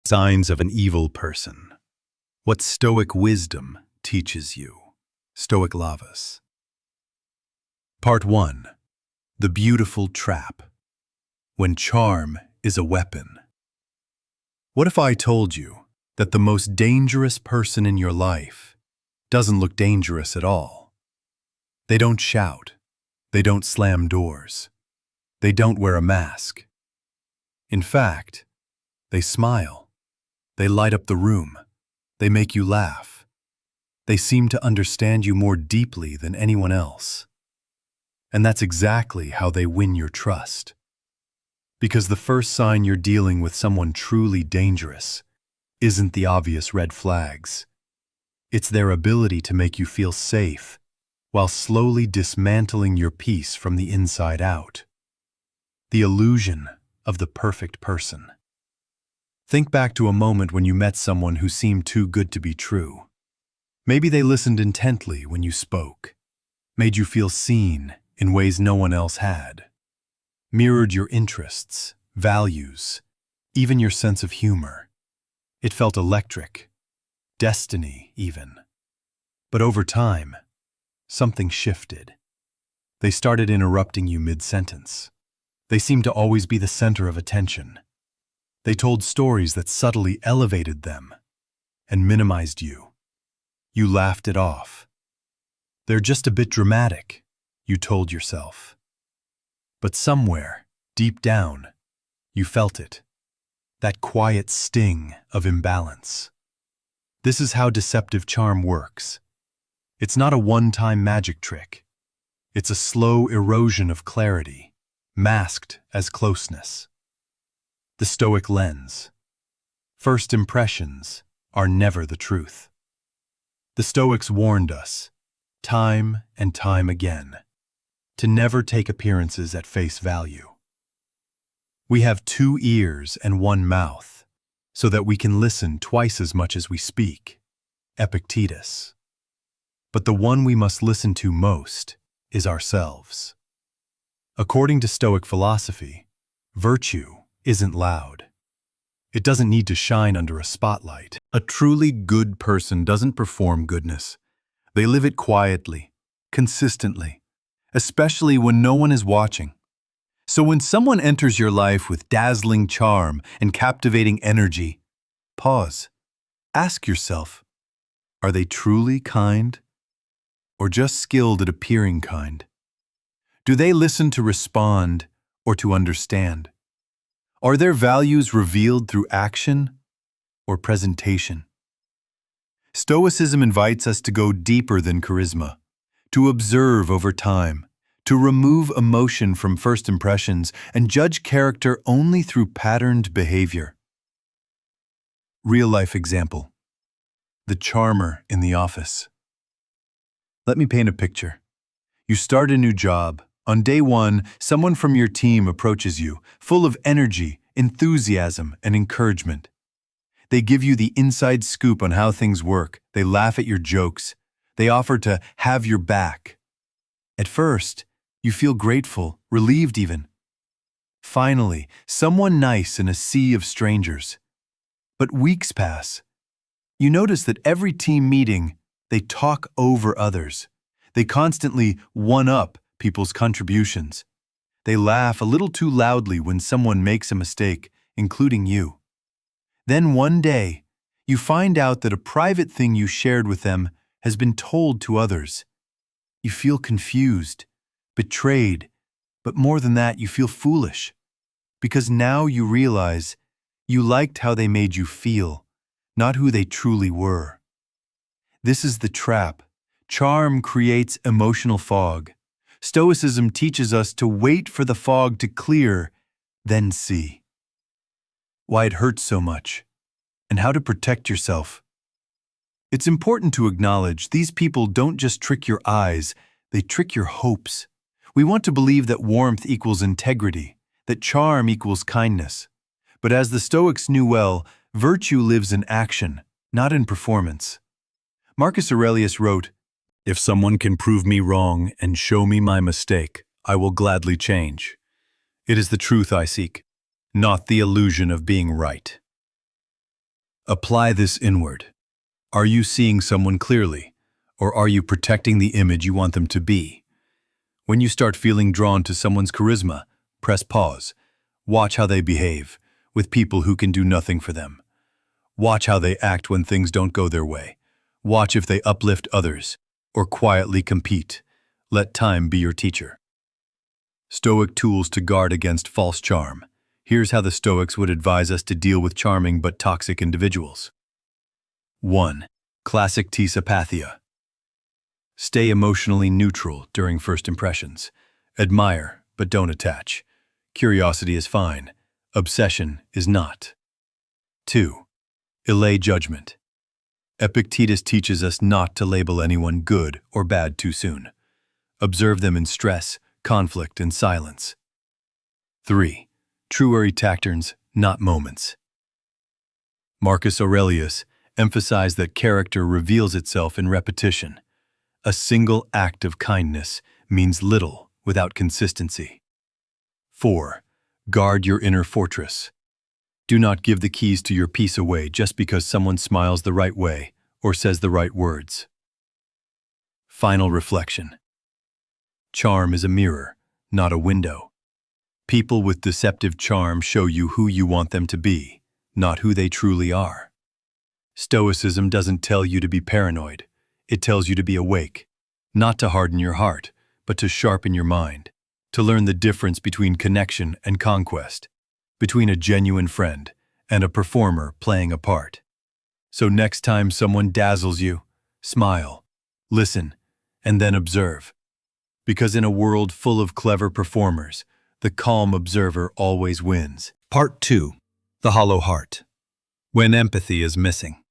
Signs of an evil person. What Stoic Wisdom Teaches You. Stoic Lavas. Part 1. The Beautiful Trap. When charm is a weapon. What if I told you that the most dangerous person in your life doesn't look dangerous at all? They don't shout. They don't slam doors. They don't wear a mask. In fact, they smile. They light up the room. They make you laugh. They seem to understand you more deeply than anyone else. And that's exactly how they win your trust. Because the first sign you're dealing with someone truly dangerous isn't the obvious red flags. It's their ability to make you feel safe while slowly dismantling your peace from the inside out. The illusion of the perfect person. Think back to a moment when you met someone who seemed too good to be true. Maybe they listened intently when you spoke, made you feel seen in ways no one else had, mirrored your interests, values, even your sense of humor. It felt electric, destiny even. But over time, something shifted. They started interrupting you mid-sentence. They seemed to always be the center of attention. They told stories that subtly elevated them and minimized you. You laughed it off. They're just a bit dramatic, you told yourself. But somewhere, deep down, you felt it. That quiet sting of imbalance. This is how deceptive charm works. It's not a one-time magic trick. It's a slow erosion of clarity, masked as closeness. The Stoic lens. First impressions are never the truth. The Stoics warned us, time and time again, to never take appearances at face value. We have 2 ears and 1 mouth, so that we can listen twice as much as we speak. Epictetus. But the one we must listen to most is ourselves. According to Stoic philosophy, virtue isn't loud. It doesn't need to shine under a spotlight. A truly good person doesn't perform goodness. They live it quietly, consistently, especially when no one is watching. So when someone enters your life with dazzling charm and captivating energy, pause. Ask yourself, are they truly kind or just skilled at appearing kind? Do they listen to respond or to understand? Are their values revealed through action or presentation? Stoicism invites us to go deeper than charisma, to observe over time, to remove emotion from first impressions and judge character only through patterned behavior. Real-life example. The charmer in the office. Let me paint a picture. You start a new job. On day 1, someone from your team approaches you, full of energy, enthusiasm, and encouragement. They give you the inside scoop on how things work. They laugh at your jokes. They offer to have your back. At first, you feel grateful, relieved even. Finally, someone nice in a sea of strangers. But weeks pass. You notice that every team meeting, they talk over others. They constantly one-up people's contributions. They laugh a little too loudly when someone makes a mistake, including you. Then one day, you find out that a private thing you shared with them has been told to others. You feel confused, betrayed, but more than that, you feel foolish. Because now you realize you liked how they made you feel, not who they truly were. This is the trap. Charm creates emotional fog. Stoicism teaches us to wait for the fog to clear, then see. Why it hurts so much, and how to protect yourself. It's important to acknowledge these people don't just trick your eyes, they trick your hopes. We want to believe that warmth equals integrity, that charm equals kindness. But as the Stoics knew well, virtue lives in action, not in performance. Marcus Aurelius wrote, "If someone can prove me wrong and show me my mistake, I will gladly change. It is the truth I seek, not the illusion of being right." Apply this inward. Are you seeing someone clearly, or are you protecting the image you want them to be? When you start feeling drawn to someone's charisma, press pause. Watch how they behave with people who can do nothing for them. Watch how they act when things don't go their way. Watch if they uplift others or quietly compete. Let time be your teacher. Stoic tools to guard against false charm. Here's how the Stoics would advise us to deal with charming but toxic individuals. 1. Classic tesapathia. Stay emotionally neutral during first impressions. Admire, but don't attach. Curiosity is fine. Obsession is not. 2. Allay judgment. Epictetus teaches us not to label anyone good or bad too soon. Observe them in stress, conflict, and silence. 3. Truery tacturns, not moments. Marcus Aurelius emphasized that character reveals itself in repetition. A single act of kindness means little without consistency. 4. Guard your inner fortress. Do not give the keys to your peace away just because someone smiles the right way or says the right words. Final reflection. Charm is a mirror, not a window. People with deceptive charm show you who you want them to be, not who they truly are. Stoicism doesn't tell you to be paranoid. It tells you to be awake, not to harden your heart, but to sharpen your mind, to learn the difference between connection and conquest, between a genuine friend and a performer playing a part. So next time someone dazzles you, smile, listen, and then observe. Because in a world full of clever performers, the calm observer always wins. Part 2. The hollow heart. When empathy is missing.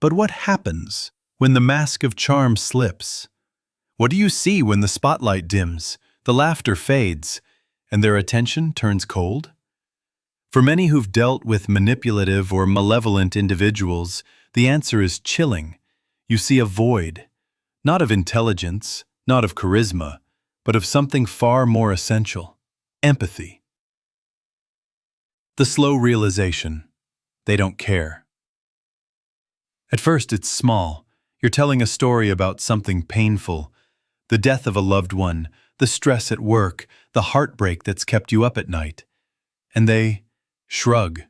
But what happens when the mask of charm slips? What do you see when the spotlight dims, the laughter fades, and their attention turns cold? For many who've dealt with manipulative or malevolent individuals, the answer is chilling. You see a void, not of intelligence, not of charisma, but of something far more essential: empathy. The slow realization: they don't care. At first it's small. You're telling a story about something painful, the death of a loved one, the stress at work, the heartbreak that's kept you up at night. And they shrug.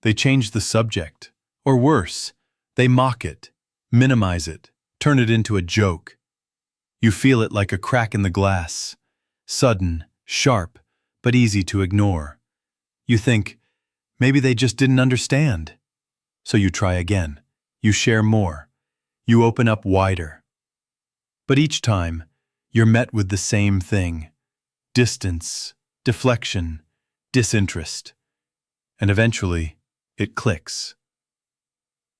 They change the subject. Or worse, they mock it, minimize it, turn it into a joke. You feel it like a crack in the glass, sudden, sharp, but easy to ignore. You think, maybe they just didn't understand. So you try again. You share more. You open up wider. But each time, you're met with the same thing: distance, deflection, disinterest. And eventually, it clicks.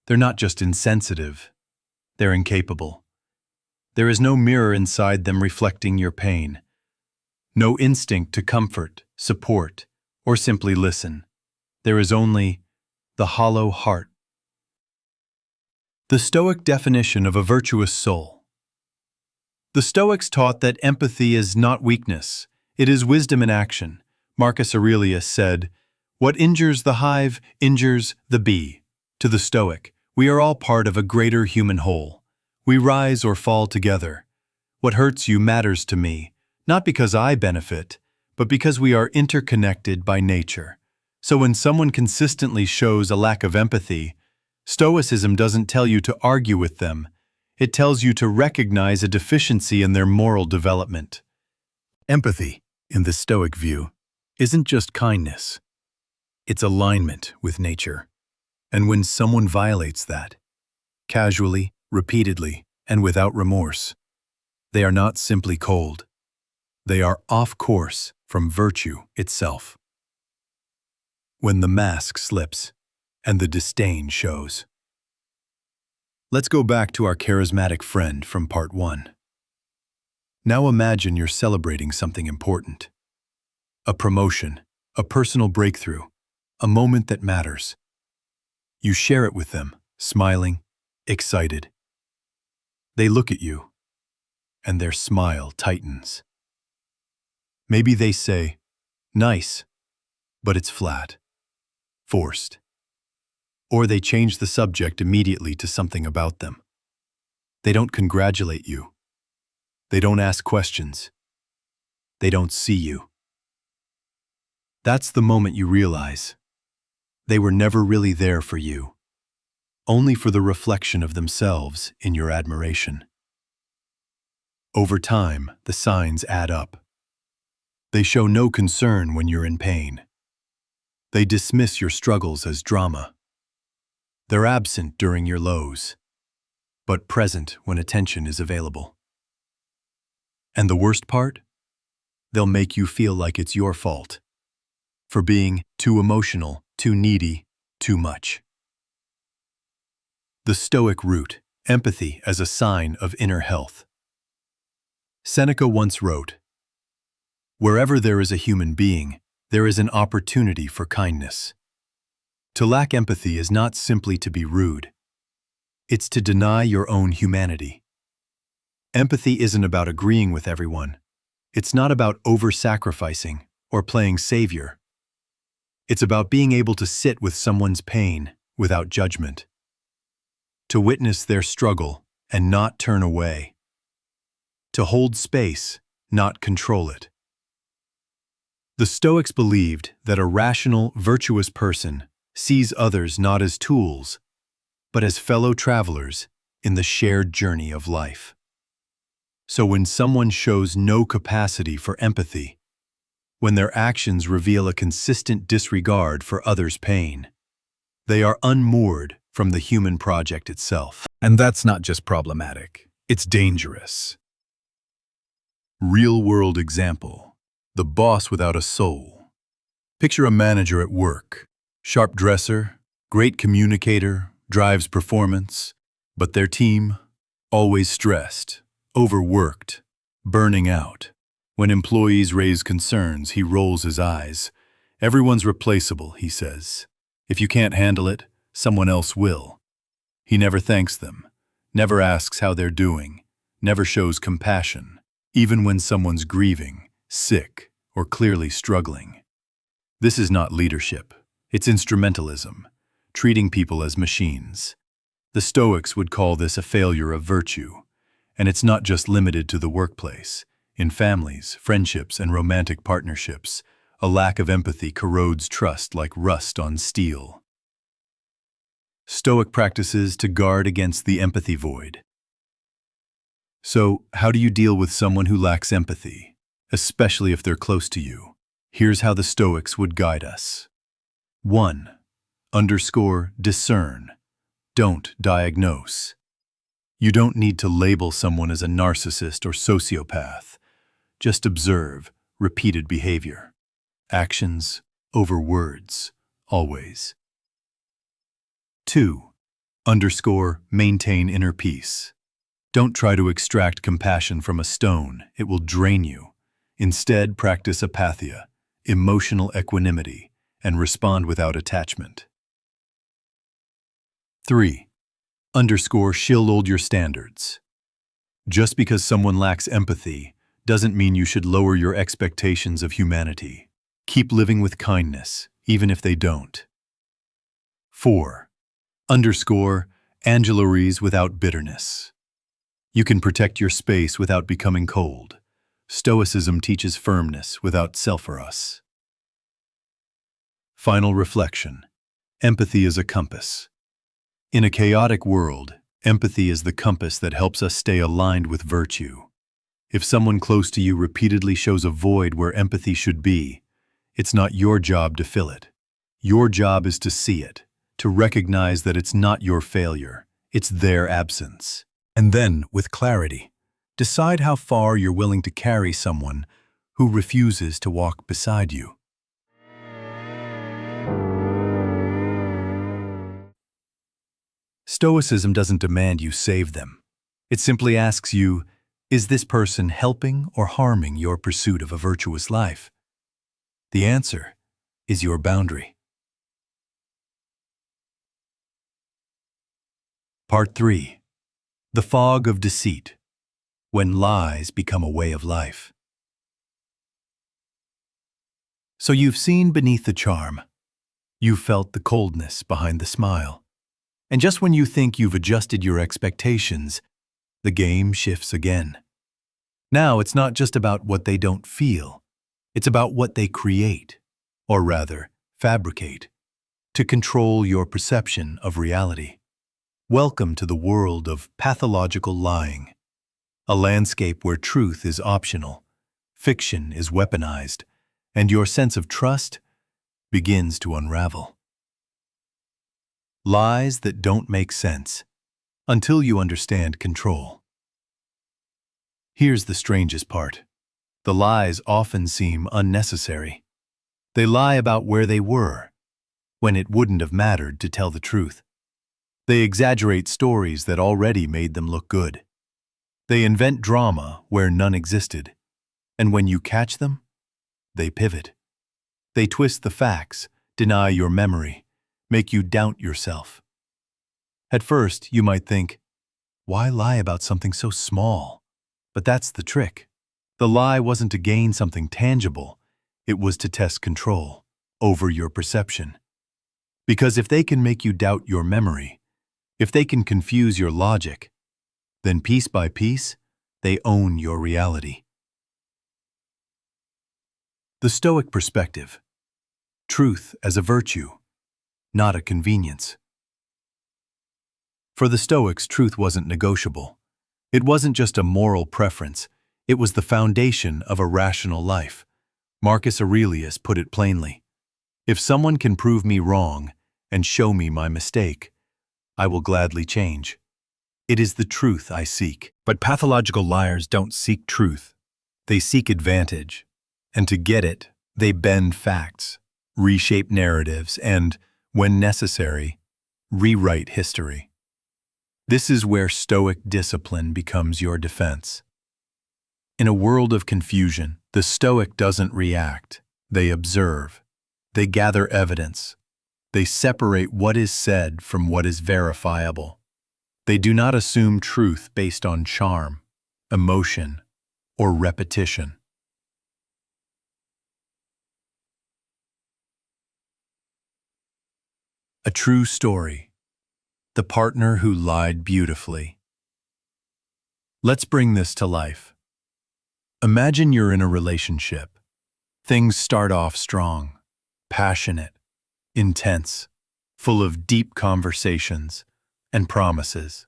They're not just insensitive, they're incapable. There is no mirror inside them reflecting your pain. No instinct to comfort, support, or simply listen. There is only the hollow heart. The Stoic definition of a virtuous soul. The Stoics taught that empathy is not weakness, it is wisdom in action. Marcus Aurelius said, "What injures the hive injures the bee." To the Stoic, we are all part of a greater human whole. We rise or fall together. What hurts you matters to me, not because I benefit, but because we are interconnected by nature. So when someone consistently shows a lack of empathy, Stoicism doesn't tell you to argue with them. It tells you to recognize a deficiency in their moral development. Empathy, in the Stoic view, isn't just kindness. It's alignment with nature. And when someone violates that, casually, repeatedly, and without remorse, they are not simply cold. They are off course from virtue itself. When the mask slips and the disdain shows. Let's go back to our charismatic friend from part 1. Now imagine you're celebrating something important. A promotion, a personal breakthrough, a moment that matters. You share it with them, smiling, excited. They look at you, and their smile tightens. Maybe they say, "Nice," but it's flat, forced. Or they change the subject immediately to something about them. They don't congratulate you. They don't ask questions. They don't see you. That's the moment you realize they were never really there for you, only for the reflection of themselves in your admiration. Over time, the signs add up. They show no concern when you're in pain. They dismiss your struggles as drama. They're absent during your lows, but present when attention is available. And the worst part? They'll make you feel like it's your fault for being too emotional, too needy, too much. The Stoic root, empathy as a sign of inner health. Seneca once wrote, "Wherever there is a human being, there is an opportunity for kindness." To lack empathy is not simply to be rude. It's to deny your own humanity. Empathy isn't about agreeing with everyone. It's not about over-sacrificing or playing savior. It's about being able to sit with someone's pain without judgment, to witness their struggle and not turn away, to hold space, not control it. The Stoics believed that a rational, virtuous person sees others not as tools, but as fellow travelers in the shared journey of life. So when someone shows no capacity for empathy, when their actions reveal a consistent disregard for others' pain, they are unmoored from the human project itself. And that's not just problematic, it's dangerous. Real-world example: the boss without a soul. Picture a manager at work. Sharp dresser, great communicator, drives performance, but their team, always stressed, overworked, burning out. When employees raise concerns, he rolls his eyes. "Everyone's replaceable," he says. "If you can't handle it, someone else will." He never thanks them, never asks how they're doing, never shows compassion, even when someone's grieving, sick, or clearly struggling. This is not leadership. It's instrumentalism, treating people as machines. The Stoics would call this a failure of virtue, and it's not just limited to the workplace. In families, friendships, and romantic partnerships, a lack of empathy corrodes trust like rust on steel. Stoic practices to guard against the empathy void. So, how do you deal with someone who lacks empathy, especially if they're close to you? Here's how the Stoics would guide us. 1. Discern. Don't diagnose. You don't need to label someone as a narcissist or sociopath. Just observe repeated behavior. Actions over words, always. 2. Maintain inner peace. Don't try to extract compassion from a stone, it will drain you. Instead, practice apatheia, emotional equanimity, and respond without attachment. 3. Shield your standards. Just because someone lacks empathy doesn't mean you should lower your expectations of humanity. Keep living with kindness, even if they don't. 4. Angelories without bitterness. You can protect your space without becoming cold. Stoicism teaches firmness without self-eros. Final reflection. Empathy is a compass. In a chaotic world, empathy is the compass that helps us stay aligned with virtue. If someone close to you repeatedly shows a void where empathy should be, it's not your job to fill it. Your job is to see it, to recognize that it's not your failure, it's their absence. And then, with clarity, decide how far you're willing to carry someone who refuses to walk beside you. Stoicism doesn't demand you save them. It simply asks you, is this person helping or harming your pursuit of a virtuous life? The answer is your boundary. Part 3. The fog of deceit, when lies become a way of life. So you've seen beneath the charm. You felt the coldness behind the smile. And just when you think you've adjusted your expectations, the game shifts again. Now it's not just about what they don't feel. It's about what they create, or rather, fabricate, to control your perception of reality. Welcome to the world of pathological lying, a landscape where truth is optional, fiction is weaponized, and your sense of trust begins to unravel. Lies that don't make sense until you understand control. Here's the strangest part. The lies often seem unnecessary. They lie about where they were, when it wouldn't have mattered to tell the truth. They exaggerate stories that already made them look good. They invent drama where none existed. And when you catch them, they pivot. They twist the facts, deny your memory, make you doubt yourself. At first, you might think, why lie about something so small? But that's the trick. The lie wasn't to gain something tangible. It was to test control over your perception. Because if they can make you doubt your memory, if they can confuse your logic, then piece by piece, they own your reality. The Stoic perspective. Truth as a virtue, not a convenience. For the Stoics, truth wasn't negotiable. It wasn't just a moral preference. It was the foundation of a rational life. Marcus Aurelius put it plainly. If someone can prove me wrong and show me my mistake, I will gladly change. It is the truth I seek. But pathological liars don't seek truth. They seek advantage. And to get it, they bend facts, reshape narratives, and, when necessary, rewrite history. This is where Stoic discipline becomes your defense. In a world of confusion, the Stoic doesn't react. They observe. They gather evidence. They separate what is said from what is verifiable. They do not assume truth based on charm, emotion, or repetition. A true story. The partner who lied beautifully. Let's bring this to life. Imagine you're in a relationship. Things start off strong, passionate, intense, full of deep conversations and promises.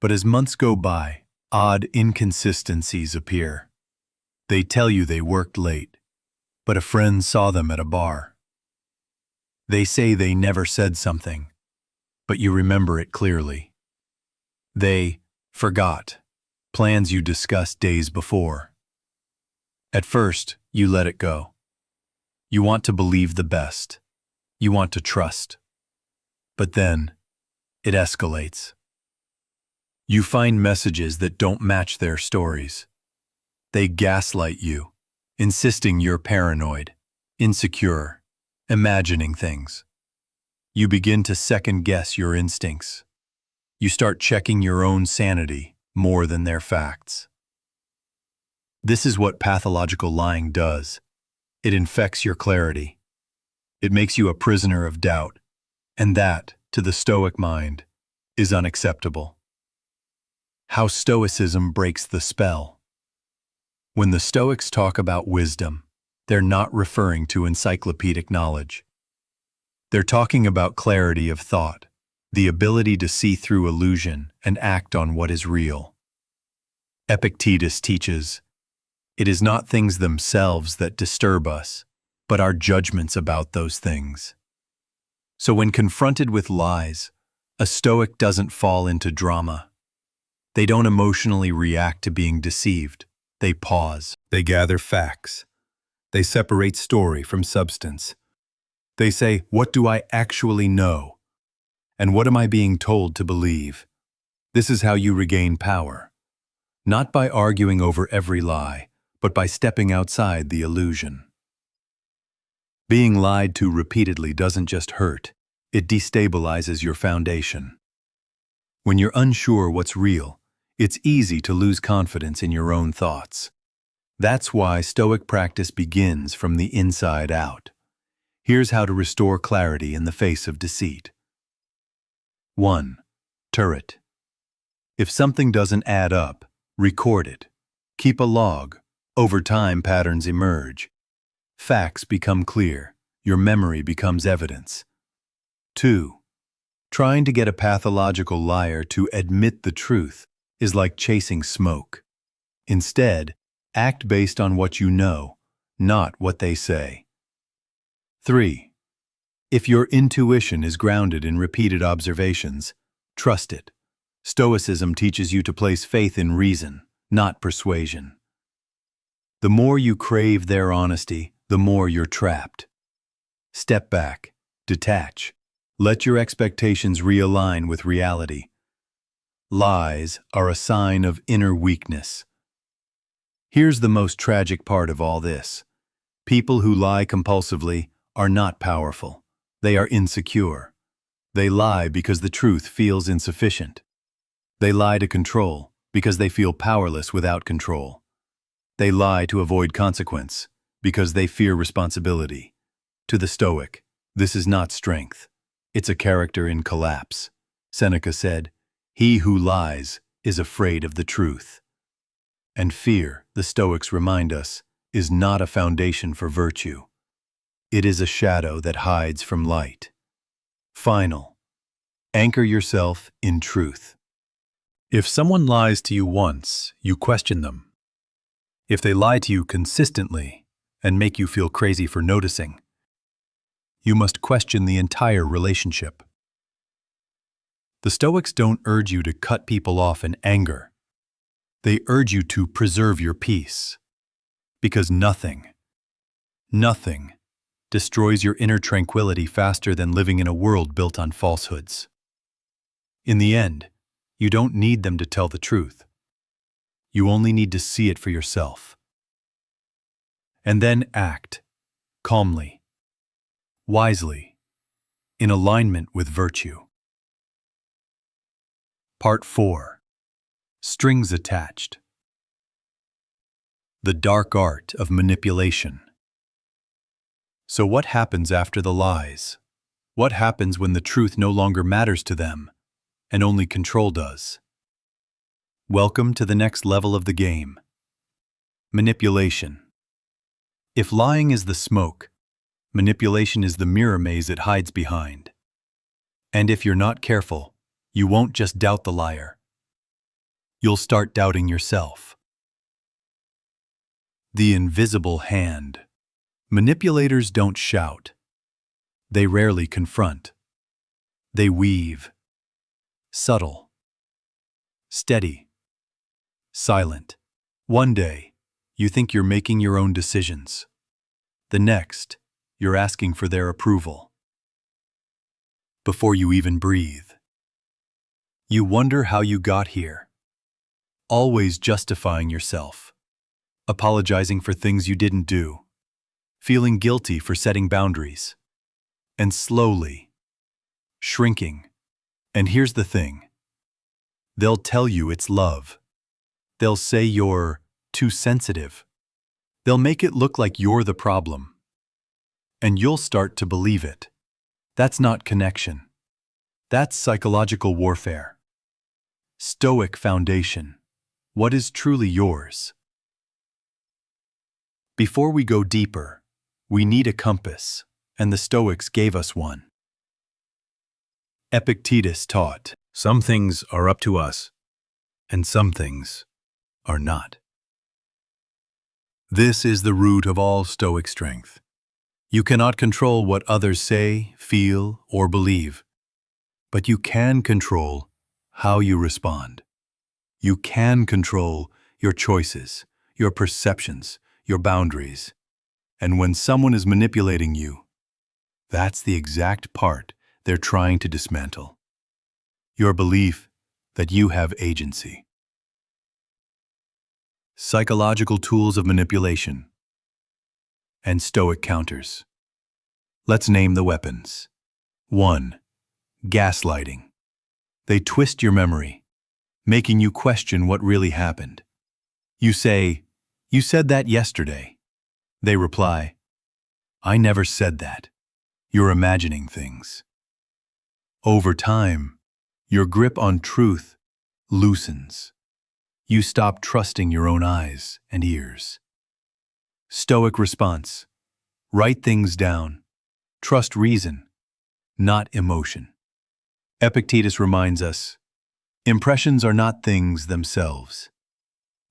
But as months go by, odd inconsistencies appear. They tell you they worked late, but a friend saw them at a bar. They say they never said something, but you remember it clearly. They forgot plans you discussed days before. At first, you let it go. You want to believe the best. You want to trust. But then, it escalates. You find messages that don't match their stories. They gaslight you, insisting you're paranoid, insecure, imagining things. You begin to second-guess your instincts. You start checking your own sanity more than their facts. This is what pathological lying does. It infects your clarity. It makes you a prisoner of doubt, and that, to the Stoic mind, is unacceptable. How Stoicism breaks the spell. When the Stoics talk about wisdom, they're not referring to encyclopedic knowledge. They're talking about clarity of thought, the ability to see through illusion and act on what is real. Epictetus teaches, it is not things themselves that disturb us, but our judgments about those things. So when confronted with lies, a Stoic doesn't fall into drama. They don't emotionally react to being deceived. They pause. They gather facts. They separate story from substance. They say, what do I actually know? And what am I being told to believe? This is how you regain power. Not by arguing over every lie, but by stepping outside the illusion. Being lied to repeatedly doesn't just hurt, it destabilizes your foundation. When you're unsure what's real, it's easy to lose confidence in your own thoughts. That's why Stoic practice begins from the inside out. Here's how to restore clarity in the face of deceit. 1. Turret. If something doesn't add up, record it. Keep a log. Over time, patterns emerge. Facts become clear. Your memory becomes evidence. 2. Trying to get a pathological liar to admit the truth is like chasing smoke. Instead, act based on what you know, not what they say. 3. If your intuition is grounded in repeated observations, trust it. Stoicism teaches you to place faith in reason, not persuasion. The more you crave their honesty, the more you're trapped. Step back, detach. Let your expectations realign with reality. Lies are a sign of inner weakness. Here's the most tragic part of all this. People who lie compulsively are not powerful. They are insecure. They lie because the truth feels insufficient. They lie to control because they feel powerless without control. They lie to avoid consequence because they fear responsibility. To the Stoic, this is not strength. It's a character in collapse. Seneca said, "He who lies is afraid of the truth." And fear, the Stoics remind us, is not a foundation for virtue. It is a shadow that hides from light. Final. Anchor yourself in truth. If someone lies to you once, you question them. If they lie to you consistently and make you feel crazy for noticing, you must question the entire relationship. The Stoics don't urge you to cut people off in anger. They urge you to preserve your peace. Because nothing destroys your inner tranquility faster than living in a world built on falsehoods. In the end, you don't need them to tell the truth. You only need to see it for yourself. And then act, calmly, wisely, in alignment with virtue. Part 4. Strings attached. The dark art of manipulation. So what happens after the lies? What happens when the truth no longer matters to them, and only control does? Welcome to the next level of the game. Manipulation. If lying is the smoke, manipulation is the mirror maze it hides behind. And if you're not careful, you won't just doubt the liar. You'll start doubting yourself. The invisible hand. Manipulators don't shout. They rarely confront. They weave. Subtle. Steady. Silent. One day, you think you're making your own decisions. The next, you're asking for their approval. Before you even breathe. You wonder how you got here. Always justifying yourself. Apologizing for things you didn't do. Feeling guilty for setting boundaries. And slowly, shrinking. And here's the thing. They'll tell you it's love. They'll say you're too sensitive. They'll make it look like you're the problem. And you'll start to believe it. That's not connection. That's psychological warfare. Stoic foundation. What is truly yours? Before we go deeper, we need a compass, and the Stoics gave us one. Epictetus taught, "Some things are up to us, and some things are not." This is the root of all Stoic strength. You cannot control what others say, feel, or believe, but you can control how you respond. You can control your choices, your perceptions, your boundaries. And when someone is manipulating you, that's the exact part they're trying to dismantle. Your belief that you have agency. Psychological tools of manipulation and Stoic counters. Let's name the weapons. 1. Gaslighting. They twist your memory, making you question what really happened. You say, "You said that yesterday." They reply, "I never said that." you're imagining things. Over time, your grip on truth loosens. You stop trusting your own eyes and ears. Stoic response: write things down. Trust reason, not emotion. Epictetus reminds us, impressions are not things themselves.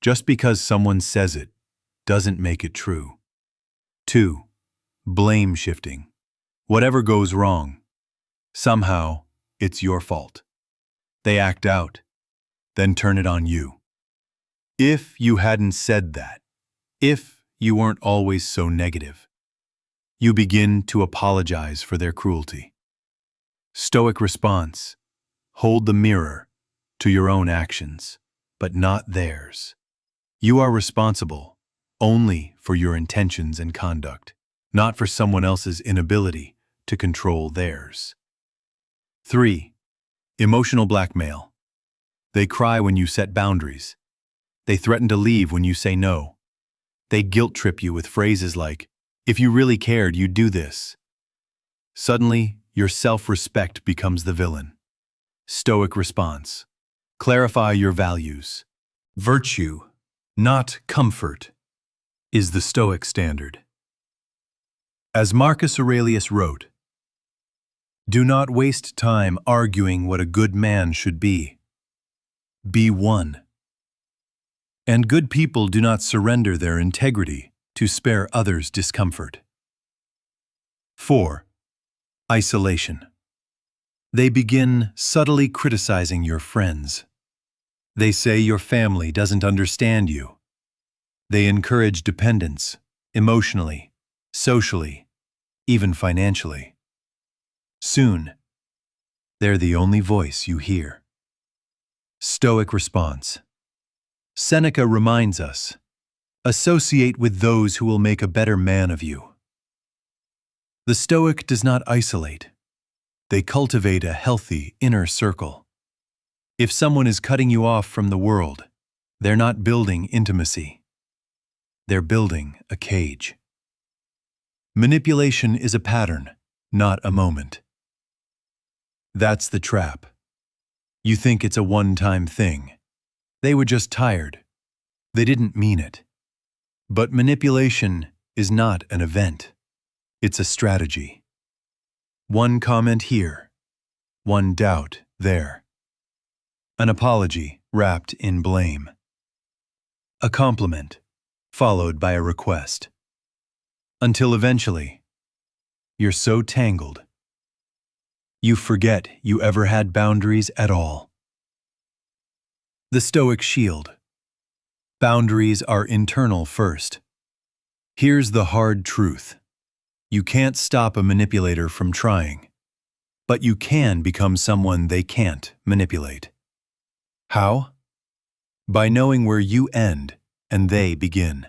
Just because someone says it doesn't make it true. 2. Blame shifting. Whatever goes wrong, somehow it's your fault. They act out, then turn it on you. If you hadn't said that, if you weren't always so negative, you begin to apologize for their cruelty. Stoic response: hold the mirror to your own actions, but not theirs. You are responsible only for your intentions and conduct, not for someone else's inability to control theirs. 3. Emotional blackmail. They cry when you set boundaries. They threaten to leave when you say no. They guilt trip you with phrases like, if you really cared, you'd do this. Suddenly, your self-respect becomes the villain. Stoic response: clarify your values. Virtue, not comfort, is the Stoic standard. As Marcus Aurelius wrote, do not waste time arguing what a good man should be. Be one. And good people do not surrender their integrity to spare others discomfort. 4. Isolation. They begin subtly criticizing your friends. They say your family doesn't understand you. They encourage dependence, emotionally, socially, even financially. Soon, they're the only voice you hear. Stoic response. Seneca reminds us, associate with those who will make a better man of you. The Stoic does not isolate. They cultivate a healthy inner circle. If someone is cutting you off from the world, they're not building intimacy. They're building a cage. Manipulation is a pattern, not a moment. That's the trap. You think it's a one-time thing. They were just tired. They didn't mean it. But manipulation is not an event. It's a strategy. One comment here, one doubt there. An apology wrapped in blame. A compliment followed by a request. Until eventually, you're so tangled, you forget you ever had boundaries at all. The Stoic shield. Boundaries are internal first. Here's the hard truth. You can't stop a manipulator from trying, but you can become someone they can't manipulate. How? By knowing where you end and they begin.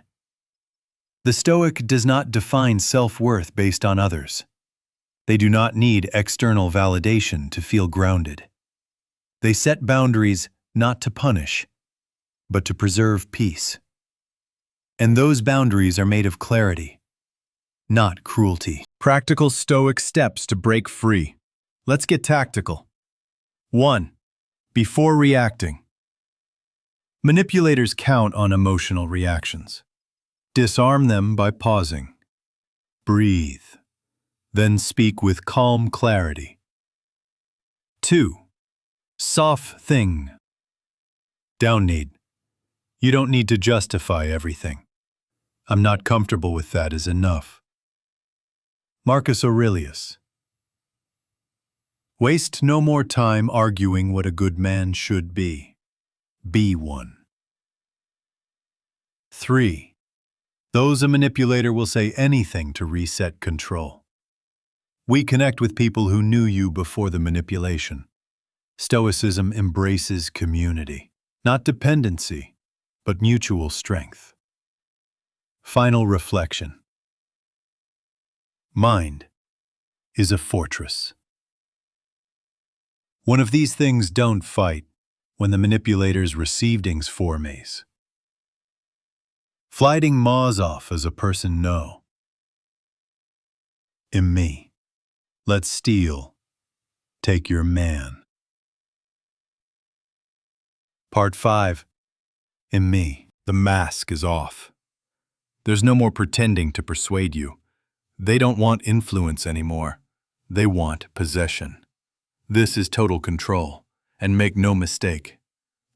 The Stoic does not define self-worth based on others. They do not need external validation to feel grounded. They set boundaries not to punish, but to preserve peace. And those boundaries are made of clarity, not cruelty. Practical Stoic steps to break free. Let's get tactical. 1. Before reacting. Manipulators count on emotional reactions. Disarm them by pausing. Breathe. Then speak with calm clarity. 2. Soft thing. Down need. You don't need to justify everything. I'm not comfortable with that is enough. Marcus Aurelius. Waste no more time arguing what a good man should be. Be one. 3. Those a manipulator will say anything to reset control. We connect with people who knew you before the manipulation. Stoicism embraces community, not dependency, but mutual strength. Final reflection. Mind is a fortress. One of these things don't fight when the manipulators receivings formes. Flighting maws off as a person know. In me. Let's steal. Take your man. Part 5. In me, the mask is off. There's no more pretending to persuade you. They don't want influence anymore. They want possession. This is total control. And make no mistake,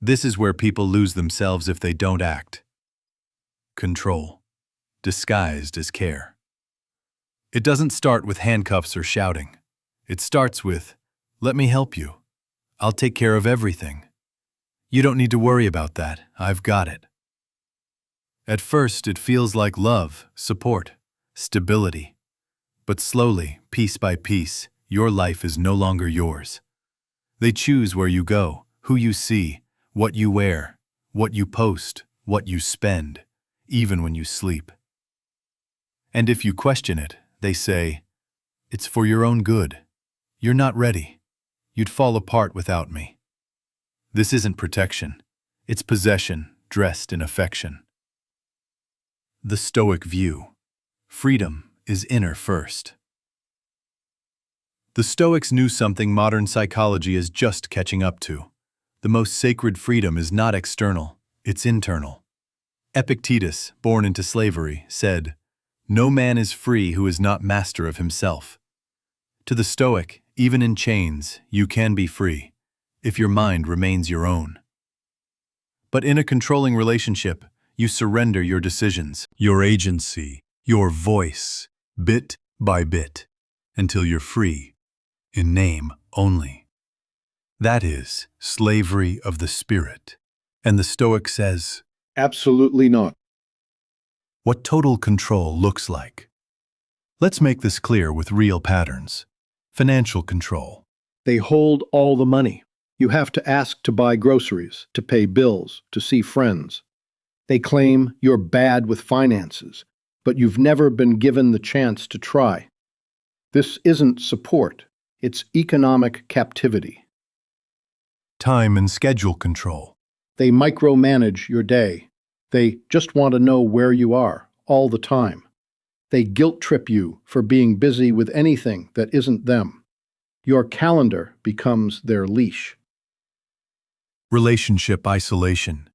this is where people lose themselves if they don't act. Control, disguised as care. It doesn't start with handcuffs or shouting. It starts with, "Let me help you. I'll take care of everything. You don't need to worry about that. I've got it." At first, it feels like love, support, stability. But slowly, piece by piece, your life is no longer yours. They choose where you go, who you see, what you wear, what you post, what you spend, even when you sleep. And if you question it, they say, "It's for your own good. You're not ready. You'd fall apart without me." This isn't protection. It's possession dressed in affection. The Stoic view. Freedom is inner first. The Stoics knew something modern psychology is just catching up to. The most sacred freedom is not external, it's internal. Epictetus, born into slavery, said, "No man is free who is not master of himself." To the Stoic, even in chains, you can be free, if your mind remains your own. But in a controlling relationship, you surrender your decisions, your agency, your voice, bit by bit, until you're free, in name only. That is slavery of the spirit. And the Stoic says, Absolutely not. what total control looks like. Let's make this clear with real patterns. Financial control. They hold all the money. You have to ask to buy groceries, to pay bills, to see friends. They claim you're bad with finances, but you've never been given the chance to try. This isn't support, it's economic captivity. Time and schedule control. They micromanage your day. They just want to know where you are, all the time. They guilt-trip you for being busy with anything that isn't them. Your calendar becomes their leash. Relationship isolation.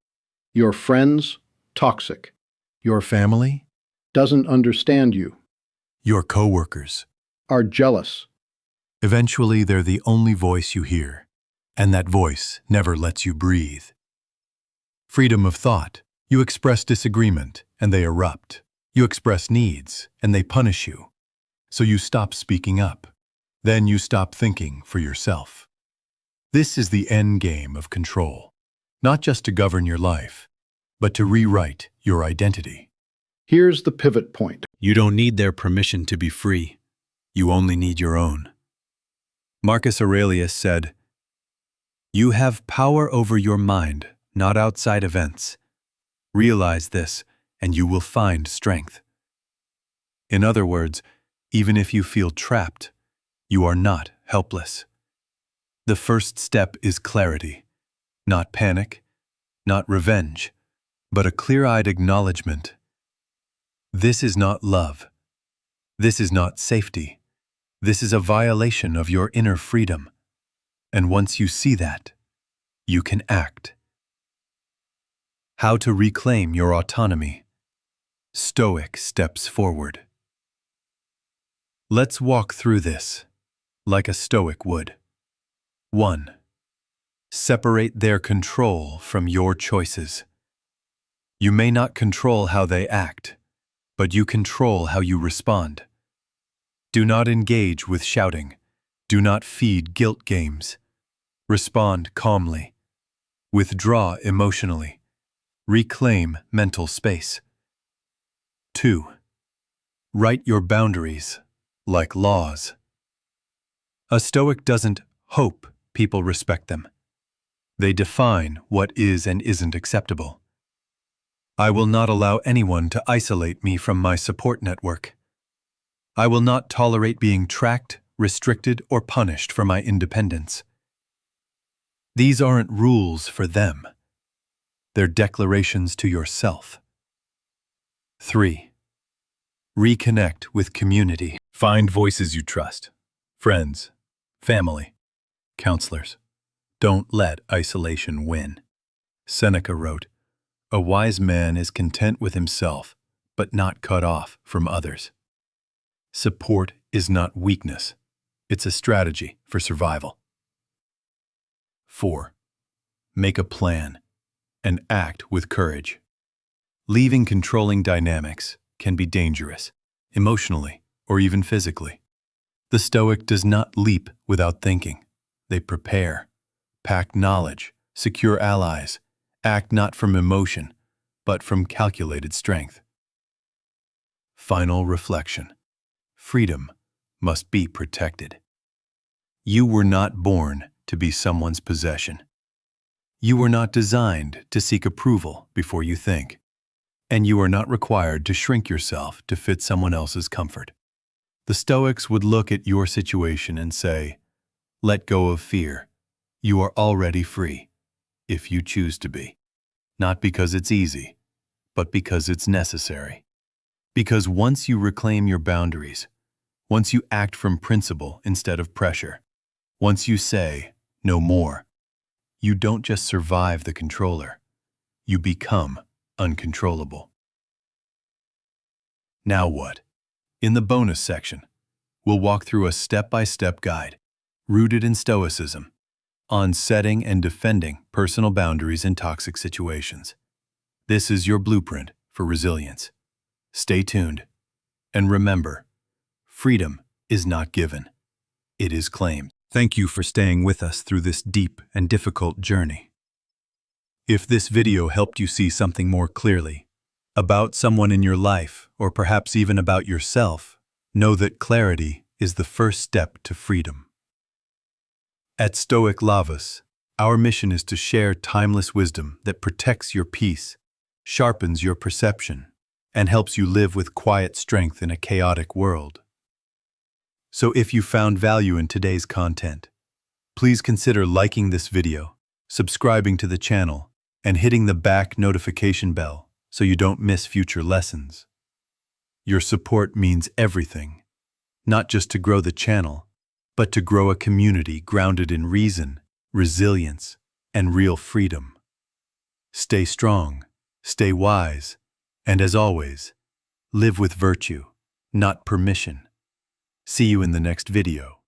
Your friends, toxic. Your family, Doesn't understand you. your coworkers. Are jealous. Eventually, they're the only voice you hear, and that voice never lets you breathe. Freedom of thought. You express disagreement, and they erupt. You express needs, and they punish you. So you stop speaking up. Then you stop thinking for yourself. This is the end game of control. Not just to govern your life, but to rewrite your identity. Here's the pivot point. You don't need their permission to be free. You only need your own. Marcus Aurelius said, "You have power over your mind, not outside events. Realize this, and you will find strength." In other words, even if you feel trapped, you are not helpless. The first step is clarity, not panic, not revenge, but a clear-eyed acknowledgement. This is not love. This is not safety. This is a violation of your inner freedom. And once you see that, you can act. How to reclaim your autonomy. Stoic steps forward. Let's walk through this, like a Stoic would. 1. Separate their control from your choices. You may not control how they act, but you control how you respond. Do not engage with shouting. Do not feed guilt games. Respond calmly. Withdraw emotionally. Reclaim mental space. 2. Write your boundaries, like laws. A Stoic doesn't hope people respect them. They define what is and isn't acceptable. I will not allow anyone to isolate me from my support network. I will not tolerate being tracked, restricted, or punished for my independence. These aren't rules for them. They're declarations to yourself. 3. Reconnect with community. Find voices you trust. Friends, family, counselors, don't let isolation win. Seneca wrote, "A wise man is content with himself, but not cut off from others." Support is not weakness. It's a strategy for survival. 4. Make a plan and act with courage. Leaving controlling dynamics can be dangerous, emotionally or even physically. The Stoic does not leap without thinking. They prepare, pack knowledge, secure allies, act not from emotion, but from calculated strength. Final reflection. Freedom must be protected. You were not born to be someone's possession. You were not designed to seek approval before you think. And you are not required to shrink yourself to fit someone else's comfort. The Stoics would look at your situation and say, "Let go of fear. You are already free, if you choose to be. Not because it's easy, but because it's necessary. Because once you reclaim your boundaries, once you act from principle instead of pressure, once you say, 'No more,' you don't just survive the controller, you become uncontrollable." Now what? In the bonus section, we'll walk through a step-by-step guide, rooted in Stoicism, on setting and defending personal boundaries in toxic situations. This is your blueprint for resilience. Stay tuned, and remember, freedom is not given, it is claimed. Thank you for staying with us through this deep and difficult journey. If this video helped you see something more clearly, about someone in your life, or perhaps even about yourself, know that clarity is the first step to freedom. At Stoic Lavas, our mission is to share timeless wisdom that protects your peace, sharpens your perception, and helps you live with quiet strength in a chaotic world. So if you found value in today's content, please consider liking this video, subscribing to the channel, and hitting the back notification bell so you don't miss future lessons. Your support means everything, not just to grow the channel, but to grow a community grounded in reason, resilience, and real freedom. Stay strong, stay wise, and as always, live with virtue, not permission. See you in the next video.